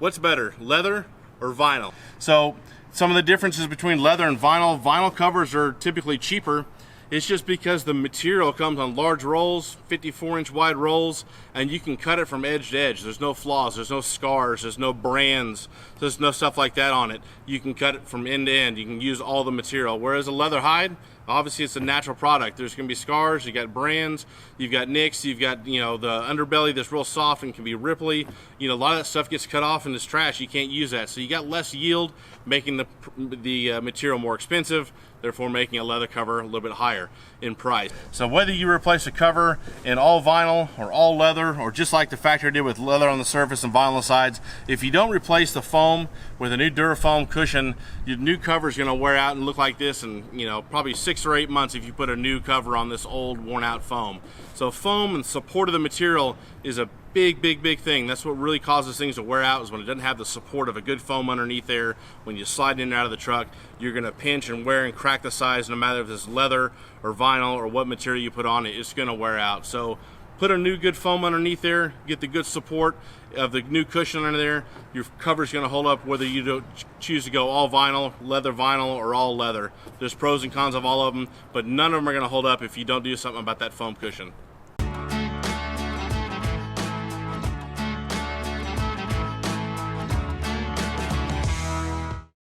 What's better, leather or vinyl? So some of the differences between leather and vinyl. Vinyl covers are typically cheaper. It's just because the material comes on large rolls, 54-inch wide rolls, and you can cut it from edge to edge. There's no flaws, there's no scars, there's no brands, there's no stuff like that on it. You can cut it from end to end. You can use all the material. Whereas a leather hide, obviously it's a natural product. There's going to be scars, you got brands, you've got nicks, you've got, you know, the underbelly that's real soft and can be ripply. You know, a lot of that stuff gets cut off and is trash. You can't use that. So you got less yield, making the material more expensive, therefore making a leather cover a little bit higher in price. So whether you replace a cover in all vinyl or all leather, or just like the factory did with leather on the surface and vinyl on the sides, if you don't replace the foam with a new Durafoam cushion, your new cover is going to wear out and look like this in, you know, probably 6 or 8 months if you put a new cover on this old worn out foam. So foam and support of the material is a big thing. That's what really causes things to wear out, is when it doesn't have the support of a good foam underneath there. When you slide in and out of the truck, you're going to pinch and wear and crack the sides, no matter if it's leather or vinyl or what material you put on it, it's going to wear out. So put a new good foam underneath there, get the good support of the new cushion under there. Your cover's going to hold up whether you don't choose to go all vinyl, leather vinyl, or all leather. There's pros and cons of all of them, but none of them are going to hold up if you don't do something about that foam cushion.